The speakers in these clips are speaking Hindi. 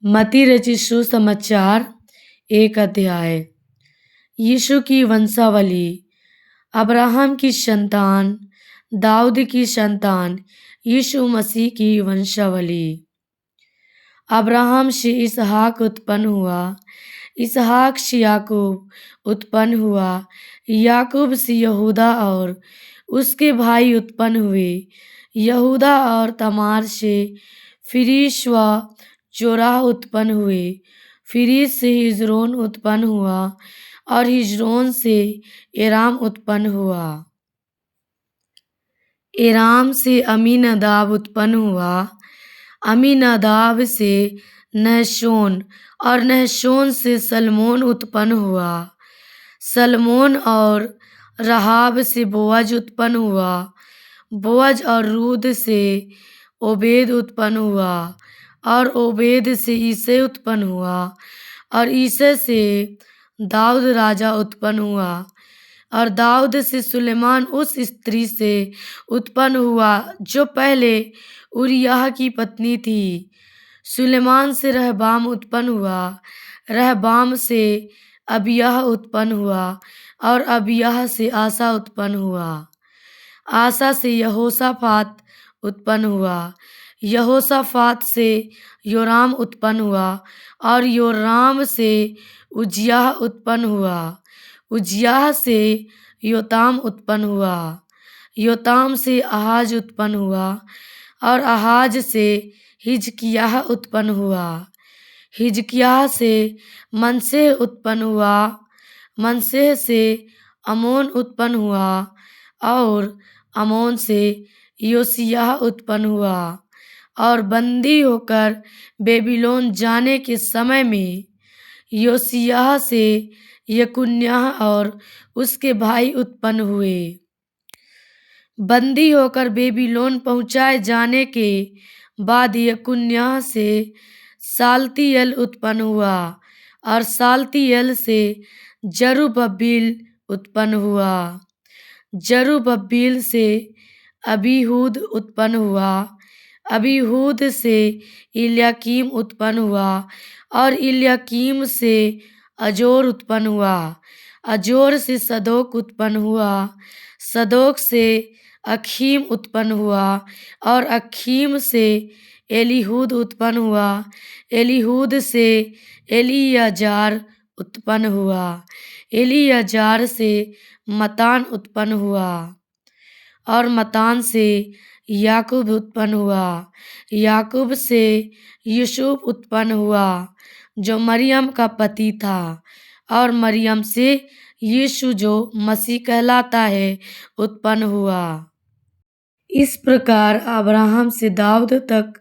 मत्ती रचित सुसमाचार 1 अध्याय। यीशु की वंशावली। अब्राहम की संतान, दाऊद की संतान, यीशु मसीह की वंशावली। अब्राहम से इसहाक उत्पन्न हुआ, इसहाक से याकूब उत्पन्न हुआ, याकूब से यहूदा और उसके भाई उत्पन्न हुए, यहूदा और तमार से फिरिस व जोराह उत्पन्न हुए, फिरिस से हिजरोन उत्पन्न हुआ और हिजरोन से एराम उत्पन्न हुआ। एराम से अमीनादाब उत्पन्न हुआ, अमीनादाब से नहशोन और नहशोन से सलमोन उत्पन्न हुआ। सलमोन और रहाब से बोअज उत्पन्न हुआ, बोअज और रूद से ओबेद उत्पन्न हुआ और ओबेद से ईसे उत्पन्न हुआ और ईसे से दाऊद राजा उत्पन्न हुआ और दाऊद से सुलेमान उस स्त्री से उत्पन्न हुआ जो पहले उरिय्याह की पत्नी थी। सुलेमान से रहबाम उत्पन्न हुआ, रहबाम से अबिय्याह उत्पन्न हुआ और अबिय्याह से आसा उत्पन्न हुआ। आसा से यहोशापात उत्पन्न हुआ, यहोशापात से योराम उत्पन्न हुआ और योराम से उज्जियाह उत्पन्न हुआ, उज्जियाह से योताम उत्पन्न हुआ, योताम से आहाज उत्पन्न हुआ और आहाज से हिजकिय्याह उत्पन्न हुआ, हिजकिय्याह से मनश्शेह उत्पन्न हुआ, मनश्शेह से आमोन उत्पन्न हुआ और आमोन से योशिय्याह उत्पन्न हुआ। और बंदी होकर बेबीलोन जाने के समय में योशिय्याह से यकुन्याह और उसके भाई उत्पन्न हुए। बंदी होकर बेबीलोन पहुँचाए जाने के बाद यकुन्याह से सालतियेल उत्पन्न हुआ और सालतियेल से जरुब्बाबिल उत्पन्न हुआ, जरुब्बाबिल से अबीहूद उत्पन्न हुआ, अबीहूद से इल्याकीम उत्पन्न हुआ और इल्याकीम से अजोर उत्पन्न हुआ, अजोर से सदोक उत्पन्न हुआ, सदोक से अखीम उत्पन्न हुआ और अखीम से एलीहूद उत्पन्न हुआ, एलीहूद से एलीआजार उत्पन्न हुआ, एलीआजार से मतान उत्पन्न हुआ और मतान से याकूब उत्पन्न हुआ, याकूब से यूसुफ उत्पन्न हुआ जो मरियम का पति था और मरियम से यीशु जो मसीह कहलाता है उत्पन्न हुआ। इस प्रकार अब्राहम से दाऊद तक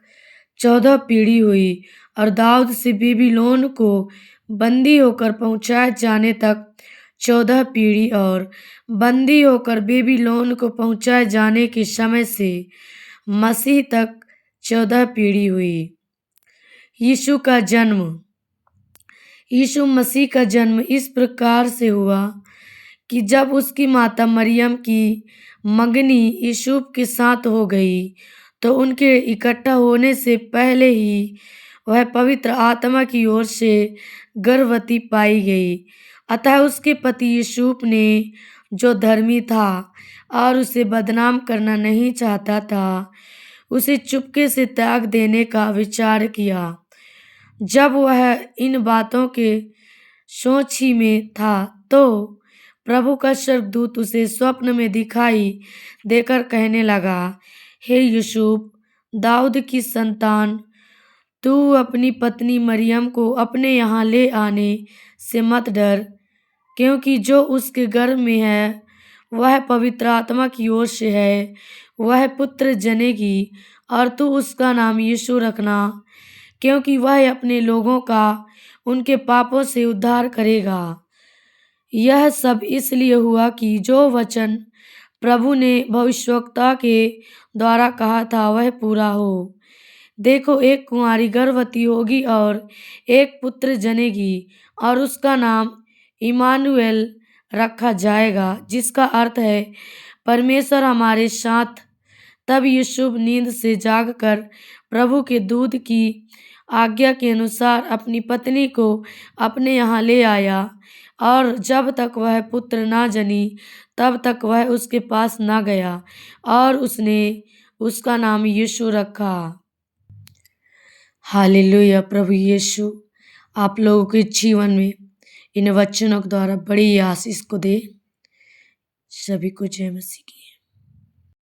14 पीढ़ी हुई और दाऊद से बेबीलोन को बंदी होकर पहुँचाए जाने तक 14 पीढ़ी और बंदी होकर बेबीलोन को पहुँचाए जाने के समय से मसीह तक 14 पीढ़ी हुई। यीशु का जन्म। यीशु मसीह का जन्म इस प्रकार से हुआ कि जब उसकी माता मरियम की मंगनी यूसुफ के साथ हो गई तो उनके इकट्ठा होने से पहले ही वह पवित्र आत्मा की ओर से गर्भवती पाई गई। अतः उसके पति यूसुफ ने, जो धर्मी था और उसे बदनाम करना नहीं चाहता था, उसे चुपके से त्याग देने का विचार किया। जब वह इन बातों के सोच ही में था तो प्रभु का स्वर्गदूत उसे स्वप्न में दिखाई देकर कहने लगा, हे यूसुफ, दाऊद की संतान, तू अपनी पत्नी मरियम को अपने यहाँ ले आने से मत डर, क्योंकि जो उसके गर्भ में है वह पवित्र आत्मा की ओर से है। वह पुत्र जनेगी और तू उसका नाम यीशु रखना, क्योंकि वह अपने लोगों का उनके पापों से उद्धार करेगा। यह सब इसलिए हुआ कि जो वचन प्रभु ने भविष्यवक्ता के द्वारा कहा था वह पूरा हो। देखो, एक कुंवारी गर्भवती होगी और एक पुत्र जनेगी और उसका नाम इम्मानुएल रखा जाएगा, जिसका अर्थ है परमेश्वर हमारे साथ। तब यूसुफ नींद से जागकर प्रभु के दूत की आज्ञा के अनुसार अपनी पत्नी को अपने यहाँ ले आया, और जब तक वह पुत्र ना जनी तब तक वह उसके पास ना गया, और उसने उसका नाम यीशु रखा। हालेलुया। प्रभु यीशु आप लोगों के जीवन में इन वचनों के द्वारा बड़ी आशीष को दे। सभी को जय मसीह की।